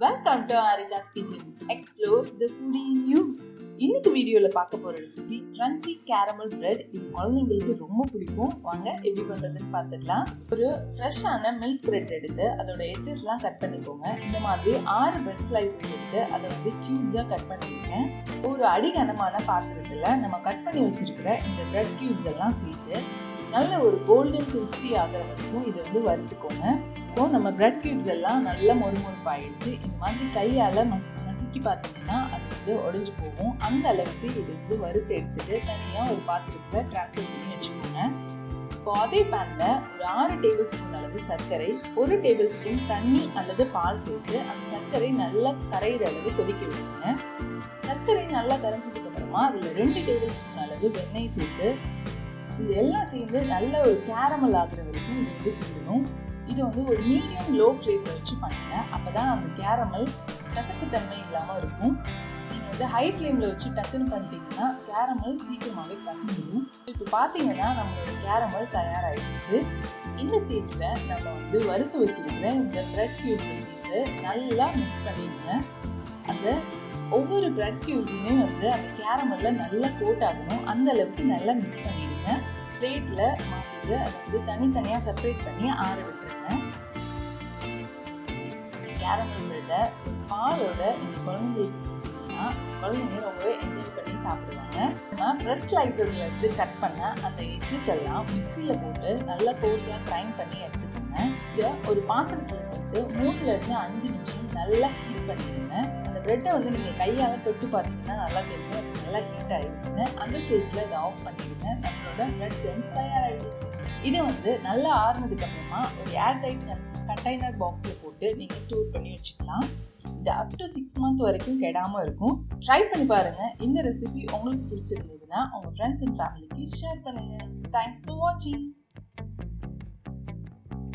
Welcome to Arika's kitchen. Explore the foodie in you. இன்னைக்கு வீடியோவில் பார்க்க போகிற ரெசிபி கிரன்ச்சி கேரமல் பிரெட். இது குழந்தைங்களுக்கு ரொம்ப பிடிக்கும். வாங்க எப்படி பண்ணுறதுன்னு பார்த்துக்கலாம். ஒரு ஃப்ரெஷ்ஷான மில்க் பிரெட் எடுத்து அதோட எட்ஜஸ்லாம் கட் பண்ணிக்கோங்க. இந்த மாதிரி 6 பிரெட் ஸ்லைசஸ் எடுத்து அதை க்யூப்ஸாக கட் பண்ணியிருக்கேன். ஒரு அடிகனமான பாத்திரத்தில் நம்ம கட் பண்ணி வச்சிருக்கிற இந்த பிரெட் க்யூப்ஸ் எல்லாம் சேர்த்து நல்ல ஒரு கோல்டன் கிறிஸ்பி ஆகிற வரைக்கும் இதை வறுத்துக்கோங்க. இப்போ நம்ம பிரெட் க்யூப்ஸ் எல்லாம் நல்லா மொறுமொறுப்பாயிடுச்சு. இந்த மாதிரி கையால் நசுக்கி பார்த்தீங்கன்னா அது உடைஞ்சு போகும். அந்த அளவுக்கு இது வறுத்து எடுத்துட்டு தனியாக ஒரு பாத்திரத்தில் ட்ரான்ஸ்ஃபர் பண்ணி வச்சுக்கோங்க. இப்போ அதே பேனில் ஒரு 6 டேபிள் ஸ்பூன் அளவு சர்க்கரை, 1 டேபிள் ஸ்பூன் தண்ணி அல்லது பால் சேர்த்து அந்த சர்க்கரை நல்லா கரைகிற அளவு கொதிக்க விடுங்க. சர்க்கரை நல்லா கரைஞ்சதுக்கு அப்புறமா அதில் 2 டேபிள் ஸ்பூன் அளவு வெண்ணெய் சேர்த்து இது எல்லாம் சேர்ந்து நல்ல ஒரு கேரமல் ஆகிற வரைக்கும் இது கிண்டணும். இது ஒரு மீடியம் லோ ஃப்ளேமில் வச்சு பண்ணுங்க. அப்போ தான் அந்த கேரமல் கசப்புத்தன்மை இல்லாமல் இருக்கும். நீங்கள் ஹை ஃப்ளேமில் வச்சு டக்குன்னு பண்ணிட்டீங்கன்னா கேரமல் சீக்கிரமாகவே கசந்துடும். இப்போ பார்த்தீங்கன்னா நம்மளோட கேரமல் தயாராகிடுச்சு. இந்த ஸ்டேஜில் நம்ம வறுத்து வச்சிருக்கிற இந்த பிரெட் க்யூப்ஸை சேர்த்து நல்லா மிக்ஸ் பண்ணிடுங்க. அந்த ஒவ்வொரு பிரெட் க்யூப்ஸுமே அந்த கேரமலில் நல்லா கோட் ஆகணும். அந்த அளவுக்கு நல்லா மிக்ஸ் பண்ணிடுங்க. பிளேட்டில் மாற்றிட்டு அதை தனித்தனியாக செப்பரேட் பண்ணி ஆற விட்டுருங்க. கேரமல் பிரெட்டை பாலோட இந்த குழந்தைங்களுக்கு கொடுத்தீங்கன்னா குழந்தைங்க ரொம்பவே என்ஜாய் பண்ணி சாப்பிடுவாங்க. நம்ம பிரெட் ஸ்லைசஸ்லேருந்து கட் பண்ண அந்த எட்ஜஸ் எல்லாம் மிக்சியில் போட்டு நல்லா கோர்ஸாக கிரைண்ட் பண்ணி எடுத்துக்கோங்க. இதை ஒரு பாத்திரத்தில் சேர்த்து 3-5 நிமிஷம் நல்லா ஹீட் பண்ணிடுங்க. அந்த பிரெட்டை நீங்கள் கையால் தொட்டு பார்த்தீங்கன்னா நல்லா தெரியும் அது நல்லா ஹீட் ஆகிருக்குன்னு. அந்த ஸ்டேஜில் இதை ஆஃப் பண்ணிடுங்க. நம்மளோட பிரெட் கிரம்ஸ் தயாராகிடுச்சு. இதை நல்லா ஆறுனதுக்கு அப்புறமா ஒரு ஏர்டைட் கண்டெய்னர் பாக்ஸில் போட்டு நீங்கள் ஸ்டோர் பண்ணி வச்சுக்கலாம். இது அப் டு 6 மந்த் வரைக்கும் கெடாமல் இருக்கும். ட்ரை பண்ணி பாருங்கள். இந்த ரெசிபி உங்களுக்கு பிடிச்சிருந்ததுன்னா உங்கள் ஃப்ரெண்ட்ஸ் அண்ட் ஃபேமிலிக்கு ஷேர் பண்ணுங்கள். தேங்க்ஸ் ஃபார் வாட்சிங்.